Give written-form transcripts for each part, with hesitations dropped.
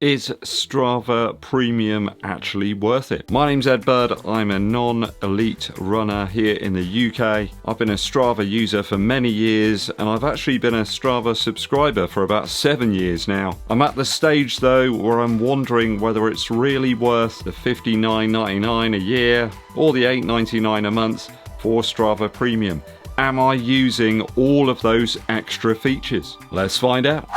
Is Strava Premium actually worth it? My name's EDDBUD. I'm a non-elite runner here in the UK. I've been a Strava user for many years, and I've actually been a Strava subscriber for about 7 years now. I'm at the stage though where I'm wondering whether it's really worth the $59.99 a year or the $8.99 a month for Strava Premium. Am I using all of those extra features? Let's find out.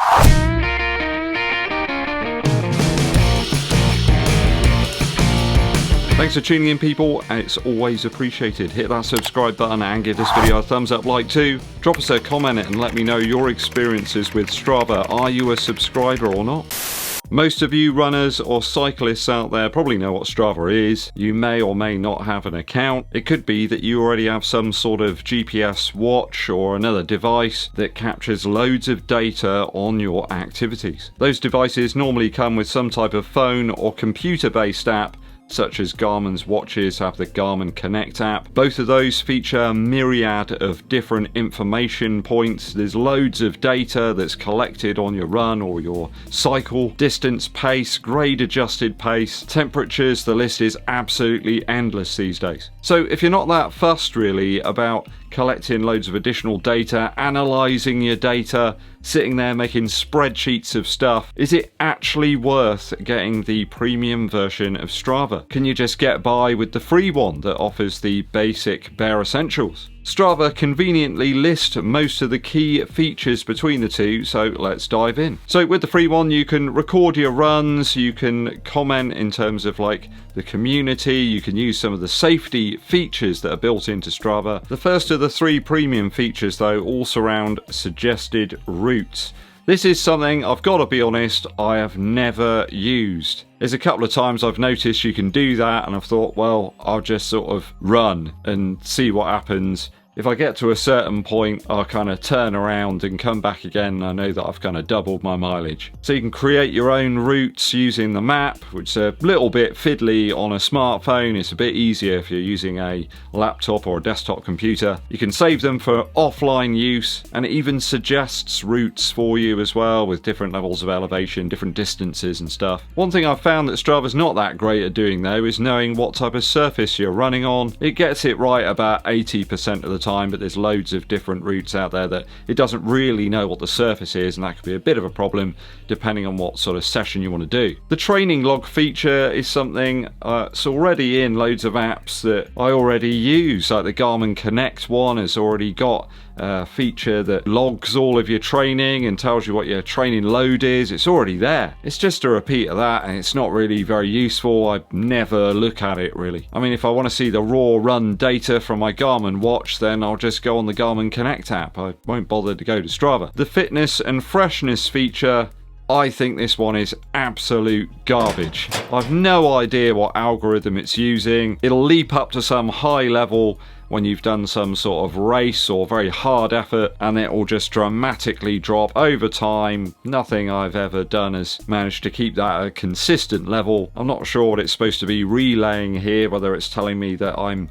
Thanks for tuning in, people. It's always appreciated. Hit that subscribe button and give this video a thumbs up like too. Drop us a comment and let me know your experiences with Strava. Are you a subscriber or not? Most of you runners or cyclists out there probably know what Strava is. You may or may not have an account. It could be that you already have some sort of GPS watch or another device that captures loads of data on your activities. Those devices normally come with some type of phone or computer-based app, such as Garmin's watches have the GARMIN CONNECT app. Both of those feature a myriad of different information points. There's loads of data that's collected on your run or your cycle. Distance, pace, grade adjusted pace, temperatures, the list is absolutely endless these days. So if you're not that fussed really about collecting loads of additional data, analysing your data, sitting there making spreadsheets of stuff, is it actually worth getting the premium version of Strava? Can you just get by with the free one that offers the basic bare essentials? Strava conveniently lists most of the key features between the two, so let's dive in. So with the free one, you can record your runs, you can comment in terms of like the community, you can use some of the safety features that are built into Strava. The first of the three premium features though all surround suggested routes. This is something, I've got to be honest, I have never used. There's a couple of times I've noticed you can do that and I've thought, well, I'll just sort of run and see what happens. If I get to a certain point, I'll kind of turn around and come back again, and I know that I've kind of doubled my mileage. So you can create your own routes using the map, which is a little bit fiddly on a smartphone. It's a bit easier if you're using a laptop or a desktop computer. You can save them for offline use, and it even suggests routes for you as well with different levels of elevation, different distances and stuff. One thing I've found that Strava's not that great at doing though is knowing what type of surface you're running on. It gets it right about 80% of the time, but there's loads of different routes out there that it doesn't really know what the surface is, and that could be a bit of a problem depending on what sort of session you want to do. The training log feature is something it's already in loads of apps that I already use, like the Garmin Connect one has already got a feature that logs all of your training and tells you what your training load is. It's already there. It's just a repeat of that, and it's not really very useful. I never look at it really. I mean, if I want to see the raw run data from my Garmin watch, then I'll just go on the Garmin Connect app. I won't bother to go to Strava. The fitness and freshness feature, I think this one is absolute garbage. I've no idea what algorithm it's using. It'll leap up to some high level when you've done some sort of race or very hard effort, and it will just dramatically drop over time. Nothing I've ever done has managed to keep that at a consistent level. I'm not sure what it's supposed to be relaying here, whether it's telling me that I'm,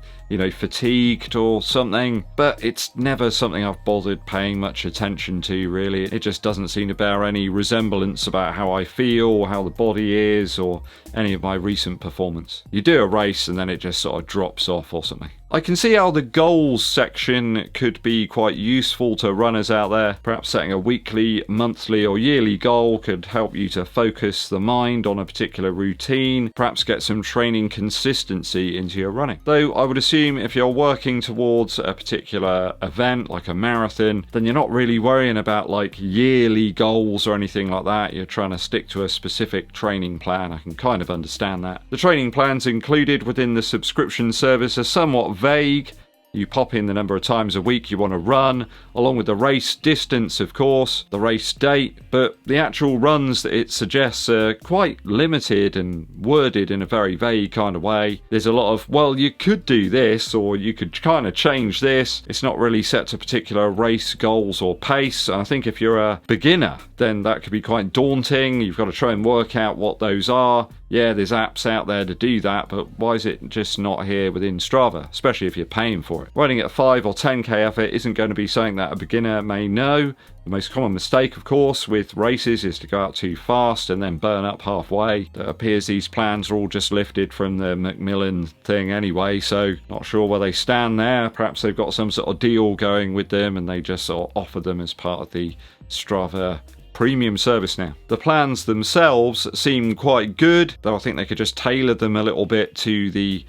fatigued or something, but it's never something I've bothered paying much attention to really. It just doesn't seem to bear any resemblance about how I feel or how the body is or any of my recent performance. You do a race and then it just sort of drops off or something. I can see how the goals section could be quite useful to runners out there. Perhaps setting a weekly, monthly or yearly goal could help you to focus the mind on a particular routine, perhaps get some training consistency into your running. Though I would assume if you're working towards a particular event like a marathon, then you're not really worrying about like yearly goals or anything like that. You're trying to stick to a specific training plan. I can kind of understand that. The training plans included within the subscription service are somewhat vague. You pop in the number of times a week you want to run, along with the race distance, of course, the race date, but the actual runs that it suggests are quite limited and worded in a very vague kind of way. There's a lot of, well, you could do this, or you could kind of change this. It's not really set to particular race goals or pace, and I think if you're a beginner, then that could be quite daunting. You've got to try and work out what those are. Yeah, there's apps out there to do that, but why is it just not here within Strava, especially if you're paying for it? for it. Running at 5 or 10k effort isn't going to be something that a beginner may know. The most common mistake, of course, with races is to go out too fast and then burn up halfway. It appears these plans are all just lifted from the Macmillan thing anyway, so not sure where they stand there. Perhaps they've got some sort of deal going with them and they just sort of offer them as part of the Strava premium service now. The plans themselves seem quite good, though I think they could just tailor them a little bit to the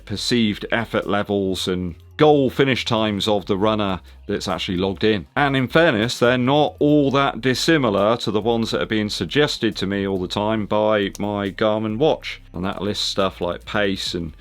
perceived effort levels and goal finish times of the runner that's actually logged in. And in fairness, they're not all that dissimilar to the ones that are being suggested to me all the time by my Garmin watch, and that lists stuff like pace and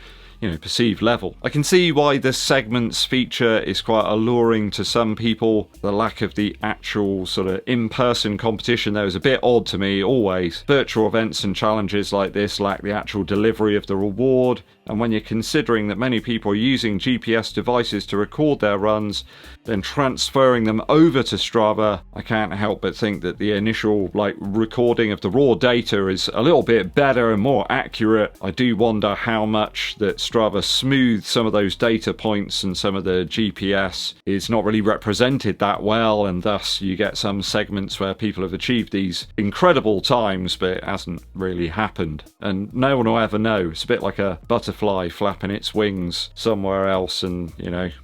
perceived level. I can see why the segments feature is quite alluring to some people. The lack of the actual sort of in-person competition there is a bit odd to me always. Virtual events and challenges like this lack the actual delivery of the reward, and when you're considering that many people are using GPS devices to record their runs, then transferring them over to Strava, I can't help but think that the initial recording of the raw data is a little bit better and more accurate. I do wonder how much that Strava smooths some of those data points and some of the GPS is not really represented that well, and thus you get some segments where people have achieved these incredible times but it hasn't really happened, and no one will ever know. It's a bit like a butterfly flapping its wings somewhere else and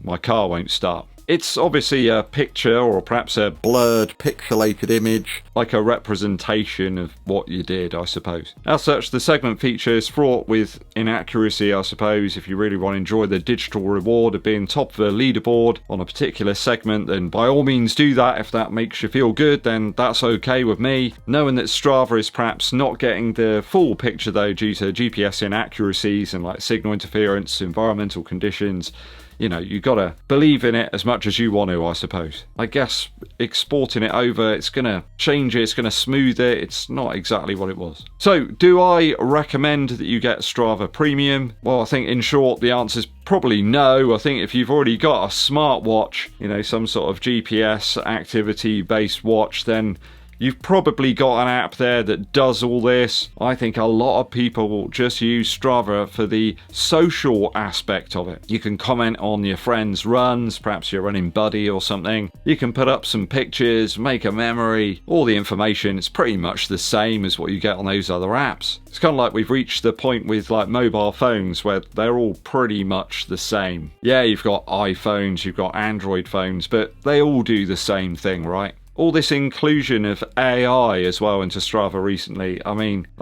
my car won't start. It's obviously a picture, or perhaps a blurred, pixelated image, like a representation of what you did, I suppose. As such, the segment feature is fraught with inaccuracy, I suppose. If you really want to enjoy the digital reward of being top of the leaderboard on a particular segment, then by all means do that. If that makes you feel good, then that's okay with me. Knowing that Strava is perhaps not getting the full picture though due to GPS inaccuracies and signal interference, environmental conditions, you gotta believe in it as much as you want to, I suppose. I guess exporting it over, it's gonna change it, it's gonna smooth it, it's not exactly what it was. So, do I recommend that you get Strava Premium? Well, I think in short, the answer is probably no. I think if you've already got a smartwatch, some sort of GPS activity-based watch, then you've probably got an app there that does all this. I think a lot of people will just use Strava for the social aspect of it. You can comment on your friends' runs, perhaps your running buddy or something. You can put up some pictures, make a memory. All the information is pretty much the same as what you get on those other apps. It's kind of like we've reached the point with mobile phones where they're all pretty much the same. Yeah, you've got iPhones, you've got Android phones, but they all do the same thing, right? All this inclusion of AI as well into Strava recently, I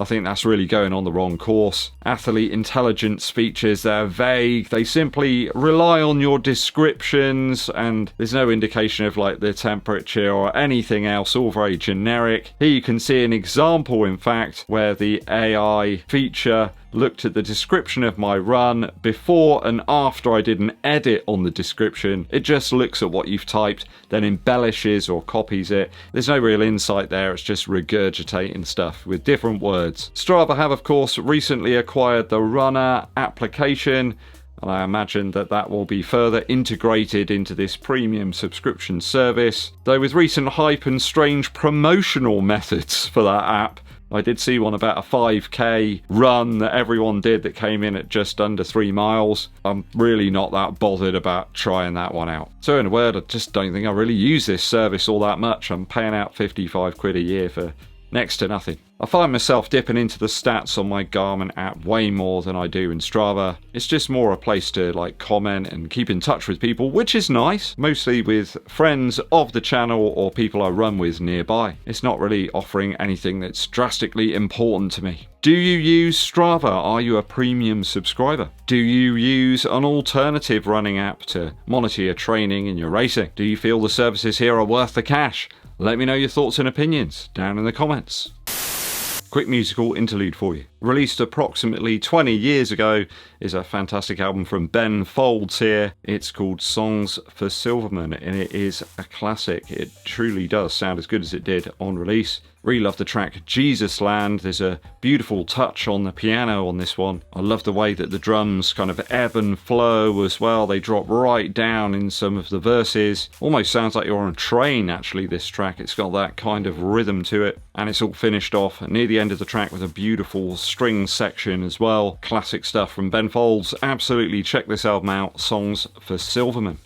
think that's really going on the wrong course. Athlete intelligence features, they're vague, they simply rely on your descriptions, and there's no indication of the temperature or anything else, all very generic. Here you can see an example, in fact, where the AI feature looked at the description of my run before and after I did an edit on the description. It just looks at what you've typed, then embellishes or copies it. There's no real insight there, it's just regurgitating stuff with different words. Strava have, of course, recently acquired the Runner application, and I imagine that will be further integrated into this premium subscription service. Though with recent hype and strange promotional methods for that app, I did see one about a 5k run that everyone did that came in at just under 3 miles. I'm really not that bothered about trying that one out. So in a word, I just don't think I really use this service all that much. I'm paying out 55 quid a year for next to nothing. I find myself dipping into the stats on my Garmin app way more than I do in Strava. It's just more a place to comment and keep in touch with people, which is nice, mostly with friends of the channel or people I run with nearby. It's not really offering anything that's drastically important to me. Do you use Strava? Are you a premium subscriber? Do you use an alternative running app to monitor your training and your racing? Do you feel the services here are worth the cash? Let me know your thoughts and opinions down in the comments. Quick musical interlude for you. Released approximately 20 years ago is a fantastic album from Ben Folds here. It's called Songs for Silverman, and it is a classic. It truly does sound as good as it did on release. Really love the track Jesus Land. There's a beautiful touch on the piano on this one. I love the way that the drums kind of ebb and flow as well. They drop right down in some of the verses. Almost sounds like you're on a train, actually, this track. It's got that kind of rhythm to it. And it's all finished off near the end of the track with a beautiful string section as well. Classic stuff from Ben Folds. Absolutely check this album out. Songs for Silverman.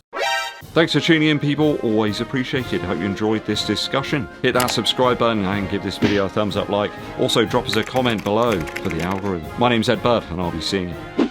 Thanks for tuning in, people. Always appreciated. Hope you enjoyed this discussion. Hit that subscribe button and give this video a thumbs up like. Also drop us a comment below for the algorithm. My name's EDDBUD and I'll be seeing you.